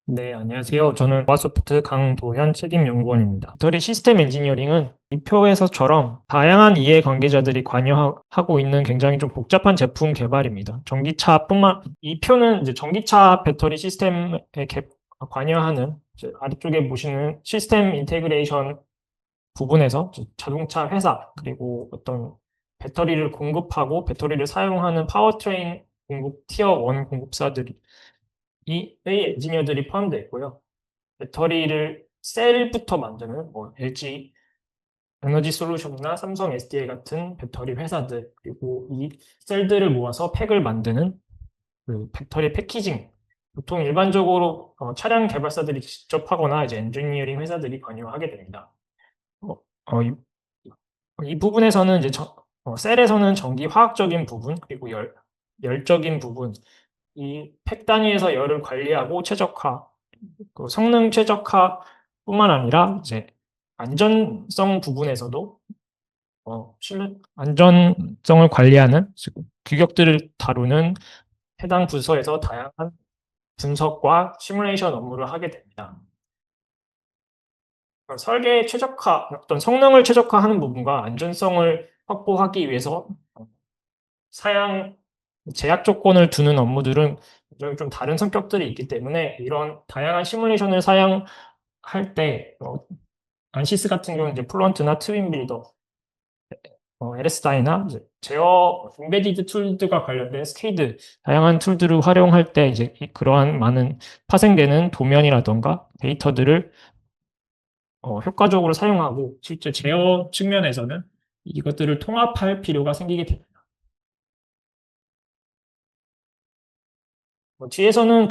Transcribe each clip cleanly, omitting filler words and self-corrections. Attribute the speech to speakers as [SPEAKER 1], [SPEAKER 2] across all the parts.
[SPEAKER 1] 네, 안녕하세요. 저는 와소프트 강도현 책임연구원입니다. 배터리 시스템 엔지니어링은 이 표에서처럼 다양한 이해 관계자들이 관여하고 있는 굉장히 좀 복잡한 제품 개발입니다. 이 표는 이제 전기차 배터리 시스템에 관여하는 아래쪽에 보시는 시스템 인테그레이션 부분에서 자동차 회사, 그리고 어떤 배터리를 공급하고 배터리를 사용하는 파워트레인 티어 1 공급사들이 의 엔지니어들이 포함되어 있고요. 배터리를 셀부터 만드는 LG 에너지 솔루션이나 삼성 SDI 같은 배터리 회사들, 그리고 이 셀들을 모아서 팩을 만드는 그 배터리 패키징. 보통 일반적으로 차량 개발사들이 직접 하거나 이제 엔지니어링 회사들이 관여하게 됩니다. 어, 어, 이, 이 부분에서는 이제 셀에서는 전기 화학적인 부분, 그리고 열적인 부분, 이 팩 단위에서 열을 관리하고 최적화, 그 성능 최적화뿐만 아니라 이제 안전성 부분에서도 안전성을 관리하는 규격들을 다루는 해당 부서에서 다양한 분석과 시뮬레이션 업무를 하게 됩니다. 설계 최적화, 어떤 성능을 최적화하는 부분과 안전성을 확보하기 위해서 사양 제약 조건을 두는 업무들은 좀 다른 성격들이 있기 때문에 이런 다양한 시뮬레이션을 사용할 때 안시스 같은 경우는 이제 플런트나 트윈 빌더, LSDI나 제어 인베디드 툴들과 관련된 스케이드 다양한 툴들을 활용할 때 이제 그러한 많은 파생되는 도면이라던가 데이터들을 효과적으로 사용하고 실제 제어 측면에서는 이것들을 통합할 필요가 생기게 됩니다. 뒤에서는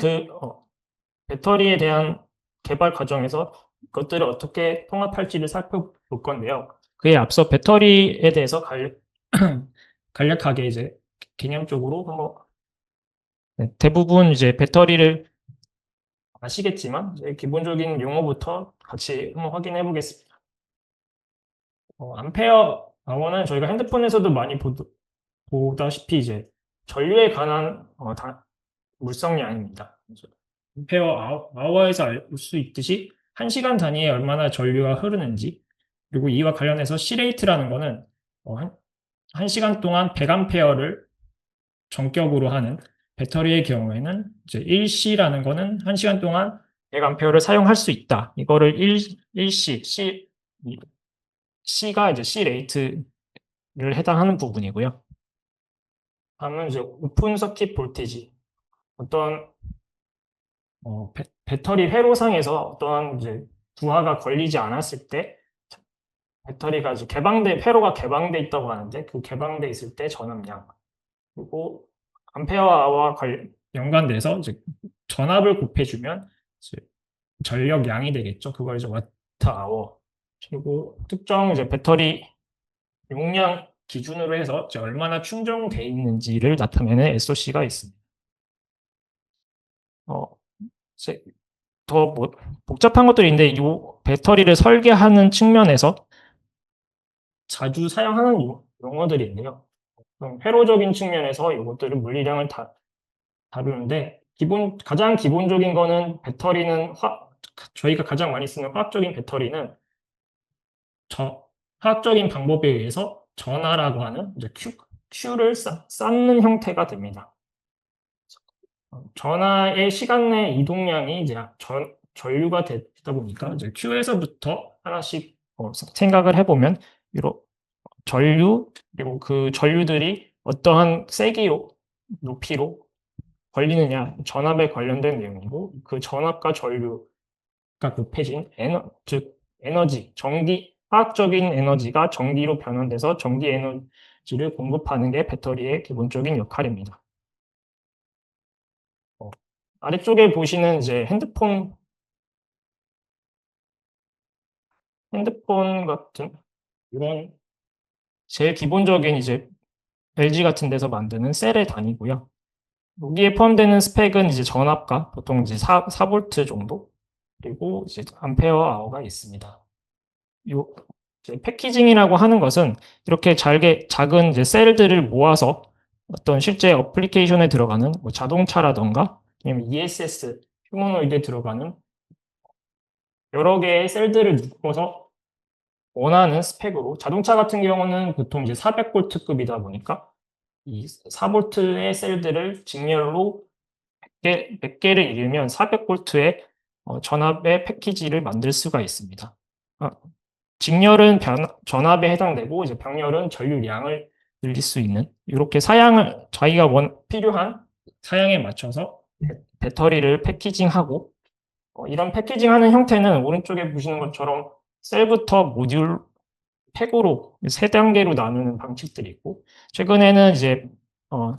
[SPEAKER 1] 배터리에 대한 개발 과정에서 그것들을 어떻게 통합할지를 살펴볼 건데요. 그에 앞서 배터리에 대해서 간략하게 이제 개념적으로 한번 대부분 이제 배터리를 아시겠지만 이제 기본적인 용어부터 같이 한번 확인해 보겠습니다. 암페어 아워는 저희가 핸드폰에서도 많이 보다시피 이제 전류에 관한 물성량입니다. 암페어 아워에서 알 수 있듯이 1시간 단위에 얼마나 전류가 흐르는지, 그리고 이와 관련해서 C레이트라는 거는 한 시간 동안 100암페어를 전격으로 하는 배터리의 경우에는 이제 1C라는 거는 1시간 동안 100암페어를 사용할 수 있다. 이거를 1C가 이제 C레이트를 해당하는 부분이고요. 다음은 이제 오픈 서킷 볼티지. 어떤 배터리 회로상에서 어떠한 이제 부하가 걸리지 않았을 때 배터리가 이제 회로가 개방돼 있다고 하는데 그 개방돼 있을 때 전압량, 그리고 암페어와 연관돼서 이제 전압을 곱해주면 이제 전력량이 되겠죠. 그걸 이제 와트 아워. 그리고 특정 이제 배터리 용량 기준으로 해서 이제 얼마나 충전돼 있는지를 나타내는 SOC가 있습니다. 이제 더 복잡한 것들이 있는데 이 배터리를 설계하는 측면에서 자주 사용하는 용어들이 있네요. 회로적인 측면에서 이것들을 물리량을 다루는데 가장 기본적인 거는 저희가 가장 많이 쓰는 화학적인 배터리는 화학적인 방법에 의해서 전하라고 하는 이제 Q를 쌓는 형태가 됩니다. 전하의 시간 내 이동량이 이제 전류가 되다 보니까 이제 Q에서부터 하나씩 생각을 해보면 이런 전류, 그리고 그 전류들이 어떠한 세기로 높이로 걸리느냐, 전압에 관련된 내용이고, 그 전압과 전류가 곱해진 즉 에너지, 화학적인 에너지가 전기로 변환돼서 전기 에너지를 공급하는 게 배터리의 기본적인 역할입니다. 아래쪽에 보시는 이제 핸드폰 같은 이런 제일 기본적인 이제 LG 같은 데서 만드는 셀의 단위고요. 여기에 포함되는 스펙은 이제 전압과 보통 이제 4V 정도, 그리고 이제 암페어 아워가 있습니다. 요 이제 패키징이라고 하는 것은 이렇게 작은 이제 셀들을 모아서 어떤 실제 어플리케이션에 들어가는 자동차라던가 아니면 ESS 휴머노이드에 들어가는 여러 개의 셀들을 묶어서 원하는 스펙으로, 자동차 같은 경우는 보통 이제 400V급이다 보니까 이 4V의 셀들을 직렬로 몇 개를 이루면 400V의 전압의 패키지를 만들 수가 있습니다. 직렬은 전압에 해당되고, 이제 병렬은 전류량을 늘릴 수 있는, 이렇게 사양을 자기가 필요한 사양에 맞춰서 배터리를 패키징하고, 이런 패키징하는 형태는 오른쪽에 보시는 것처럼 셀부터 모듈 팩으로 세 단계로 나누는 방식들이 있고, 최근에는 이제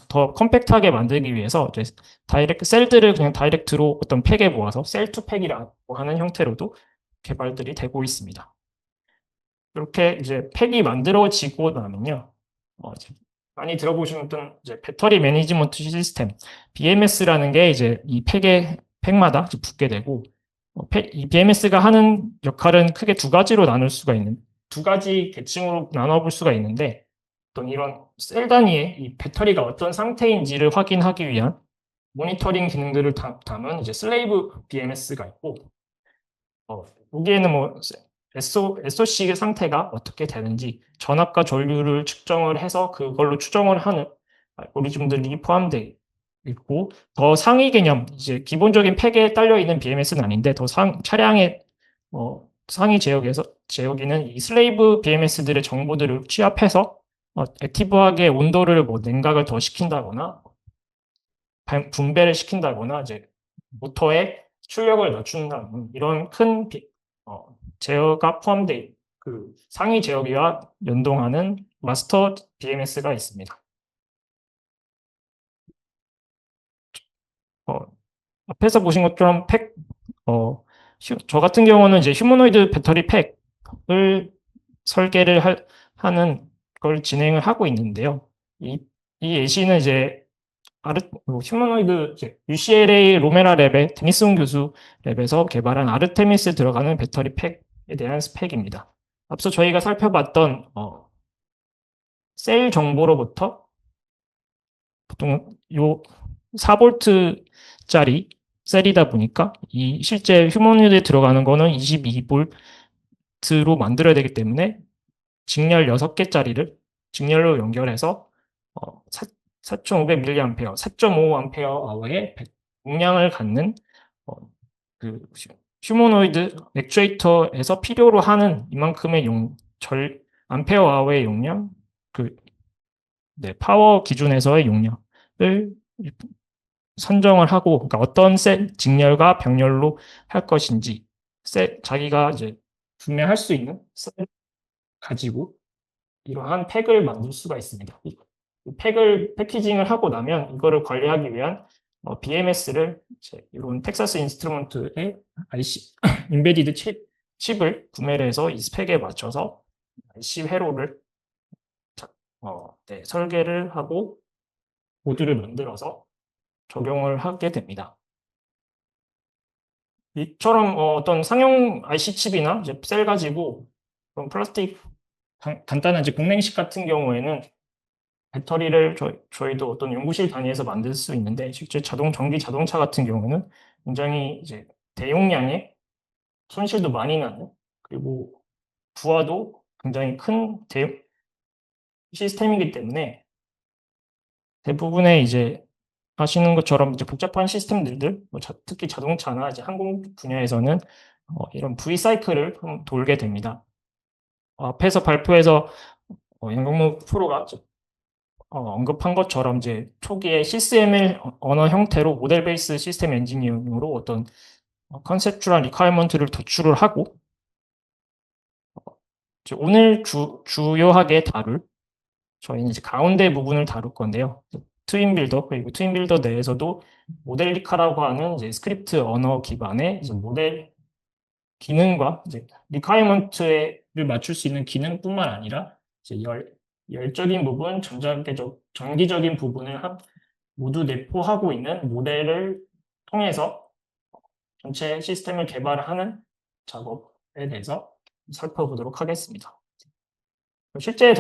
[SPEAKER 1] 더 컴팩트하게 만들기 위해서 이제 셀들을 그냥 다이렉트로 어떤 팩에 모아서 셀 투 팩이라고 하는 형태로도 개발들이 되고 있습니다. 이렇게 이제 팩이 만들어지고 나면요, 이제 많이 들어보신 어떤 이제 배터리 매니지먼트 시스템 BMS라는 게 이제 이 팩마다 이제 붙게 되고, 이 BMS가 하는 역할은 크게 두 가지로 나눌 수가 있는, 두 가지 계층으로 나눠볼 수가 있는데, 어떤 이런 셀 단위의 이 배터리가 어떤 상태인지를 확인하기 위한 모니터링 기능들을 담은 이제 슬레이브 BMS가 있고, 여기에는 뭐 SOC 상태가 어떻게 되는지 전압과 전류를 측정을 해서 그걸로 추정을 하는 알고리즘들이 포함되어 있고, 더 상위 개념, 이제 기본적인 팩에 딸려 있는 BMS는 아닌데 더 차량의 상위 제어기는 이 슬레이브 BMS들의 정보들을 취합해서 액티브하게 온도를 뭐 냉각을 더 시킨다거나 분배를 시킨다거나 이제 모터의 출력을 낮춘다는 이런 큰 제어가 포함된 그 상위 제어기와 연동하는 마스터 BMS가 있습니다. 앞에서 보신 것처럼 저 같은 경우는 이제 휴머노이드 배터리 팩을 설계를 하는 걸 진행을 하고 있는데요. 이 예시는 이제 휴머노이드 UCLA 로메라 랩의 데니슨 교수 랩에서 개발한 아르테미스 들어가는 배터리 팩에 대한 스펙입니다. 앞서 저희가 살펴봤던 셀 정보로부터 보통 요 4V짜리 셀이다 보니까 이 실제 휴머노이드에 들어가는 거는 22V로 만들어야 되기 때문에 직렬 6개짜리를 직렬로 연결해서 4,500mAh, 4.5A의 용량을 갖는 그 휴머노이드 액추에이터에서 필요로 하는 이만큼의 암페어아워의 용량, 파워 기준에서의 용량을 선정을 하고, 그러니까 어떤 셀 직렬과 병렬로 할 것인지 자기가 이제 구매할 수 있는 셀 가지고 이러한 팩을 만들 수가 있습니다. 이 팩을 패키징을 하고 나면 이거를 관리하기 위한 BMS를 이런 텍사스 인스트루먼트의 IC 인베디드 칩을 구매를 해서 이 스펙에 맞춰서 IC 회로를 설계를 하고 모듈을 만들어서 적용을 하게 됩니다. 이처럼 어떤 상용 IC 칩이나 이제 셀 가지고 그런 플라스틱 간단한 이제 공랭식 같은 경우에는 배터리를 저희도 어떤 연구실 단위에서 만들 수 있는데, 실제 전기 자동차 같은 경우는 굉장히 이제 대용량의 손실도 많이 나는, 그리고 부하도 굉장히 큰 시스템이기 때문에 대부분의 이제 하시는 것처럼 이제 복잡한 시스템들, 특히 자동차나 이제 항공 분야에서는 이런 V 사이클을 돌게 됩니다. 앞에서 발표에서 양경무 프로가 언급한 것처럼 이제 초기에 CSML 언어 형태로 모델 베이스 시스템 엔지니어링으로 어떤 컨셉추얼한 리퀘어먼트를 도출을 하고, 오늘 주요하게 다룰 저희는 이제 가운데 부분을 다룰 건데요. 트윈 빌더, 그리고 트윈 빌더 내에서도 모델리카라고 하는 이제 스크립트 언어 기반의 이제 모델 기능과 이제 리퀘어먼트를 맞출 수 있는 기능뿐만 아니라 이제 열적인 부분, 전기적인 부분을 모두 내포하고 있는 모델을 통해서 전체 시스템을 개발하는 작업에 대해서 살펴보도록 하겠습니다. 실제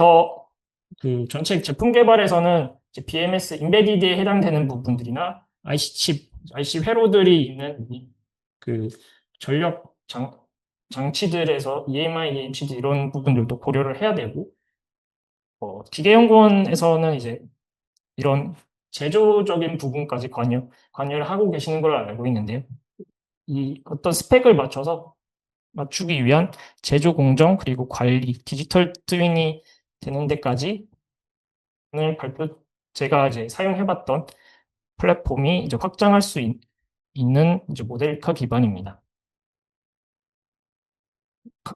[SPEAKER 1] 전체 제품 개발에서는 BMS 인베디드에 해당되는 부분들이나 IC 칩 IC 회로들이 있는 그 전력 장치들에서 EMI, EHD 이런 부분들도 고려를 해야 되고, 기계연구원에서는 이제 이런 제조적인 부분까지 관여를 하고 계시는 걸로 알고 있는데요. 이 어떤 스펙을 맞추기 위한 제조 공정 그리고 관리, 디지털 트윈이 되는 데까지 오늘 제가 이제 사용해봤던 플랫폼이 이제 확장할 수 있는 이제 모델카 기반입니다.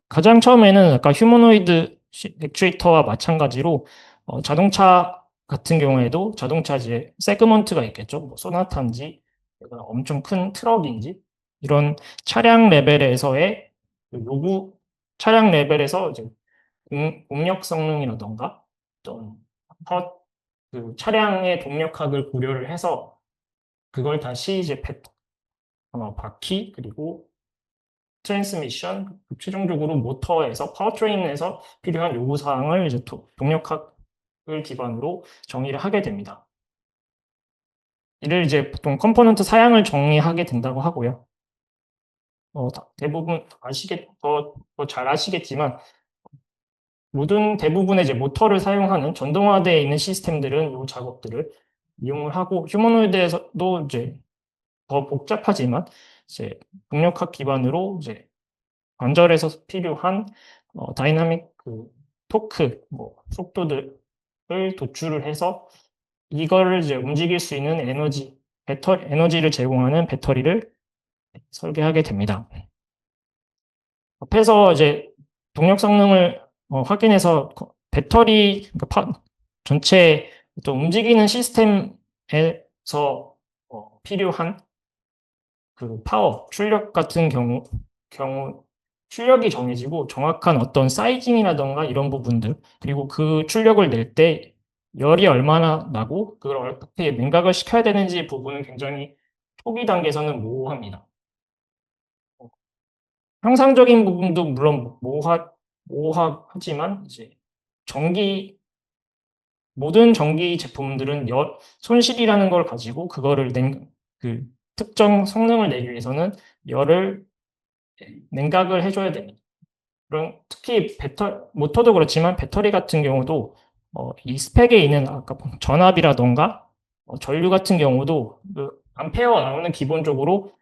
[SPEAKER 1] 가장 처음에는 아까 휴머노이드 액추에이터와 마찬가지로 자동차 같은 경우에도 자동차 이제 세그먼트가 있겠죠. 뭐 소나타인지 엄청 큰 트럭인지 이런 차량 레벨에서의 요구 차량 레벨에서 이제 동력 성능이라던가 좀 그 차량의 동력학을 고려를 해서 그걸 다시 이제 바퀴 그리고 트랜스미션, 최종적으로 모터에서 파워트레인에서 필요한 요구 사항을 이제 동력학을 기반으로 정의를 하게 됩니다. 이를 이제 보통 컴포넌트 사양을 정의하게 된다고 하고요. 대부분 더 잘 아시겠지만 대부분의 이제 모터를 사용하는 전동화되어 있는 시스템들은 이 작업들을 이용을 하고 휴머노이드에서도 이제 더 복잡하지만 이제 동력학 기반으로 이제 관절에서 필요한 다이나믹 토크, 속도들을 도출을 해서 이거를 이제 움직일 수 있는 에너지를 제공하는 배터리를 설계하게 됩니다. 앞에서 이제 동력 성능을 확인해서 배터리 전체 또 움직이는 시스템에서 필요한 출력 같은 경우 출력이 정해지고 정확한 어떤 사이징이라던가 이런 부분들 그리고 그 출력을 낼 때 열이 얼마나 나고 그걸 어떻게 냉각을 시켜야 되는지 부분은 굉장히 초기 단계에서는 모호합니다. 형상적인 부분도 물론 모호하지만 이제 모든 전기 제품들은 손실이라는 걸 가지고 그거를 특정 성능을 내기 위해서는 열을 냉각을 해줘야 됩니다. 그럼 특히 모터도 그렇지만 배터리 같은 경우도 이 스펙에 있는 아까 전압이라던가 전류 같은 경우도 암페어 나오는 기본적으로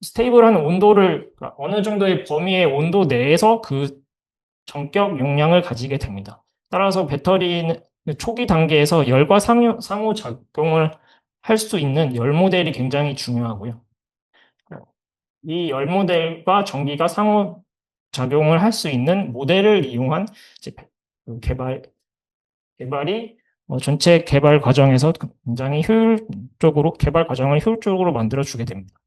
[SPEAKER 1] 스테이블한 온도를 어느 정도의 범위의 온도 내에서 그 전격 용량을 가지게 됩니다. 따라서 배터리는 초기 단계에서 열과 상호작용을 할 수 있는 열 모델이 굉장히 중요하고요. 이 열 모델과 전기가 상호작용을 할 수 있는 모델을 이용한 개발이 전체 개발 과정에서 굉장히 개발 과정을 효율적으로 만들어주게 됩니다.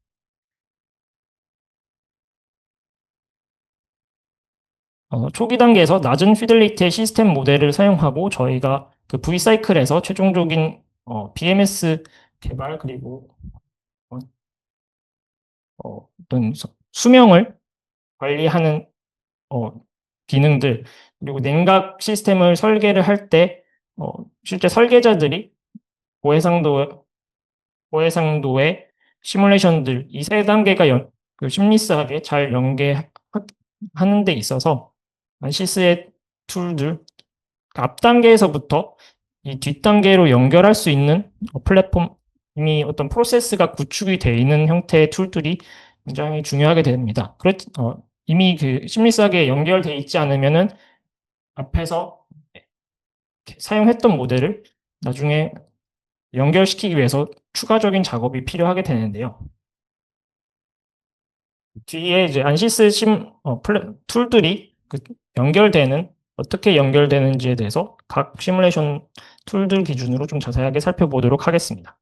[SPEAKER 1] 초기 단계에서 낮은 피델리티의 시스템 모델을 사용하고 저희가 그 V사이클에서 최종적인 BMS 개발 그리고 어떤 수명을 관리하는 기능들 그리고 냉각 시스템을 설계를 할 때 실제 설계자들이 고해상도의 시뮬레이션들 이 세 단계가 심리스하게 잘 연계하는 데 있어서 안시스의 툴들 앞 단계에서부터 이 뒷 단계로 연결할 수 있는 플랫폼이 어떤 프로세스가 구축이 되어 있는 형태의 툴들이 굉장히 중요하게 됩니다. 이미 심리스하게 연결되어 있지 않으면은 앞에서 사용했던 모델을 나중에 연결시키기 위해서 추가적인 작업이 필요하게 되는데요. 뒤에 이제 안시스 툴들이 어떻게 연결되는지에 대해서 각 시뮬레이션 툴들 기준으로 좀 자세하게 살펴보도록 하겠습니다.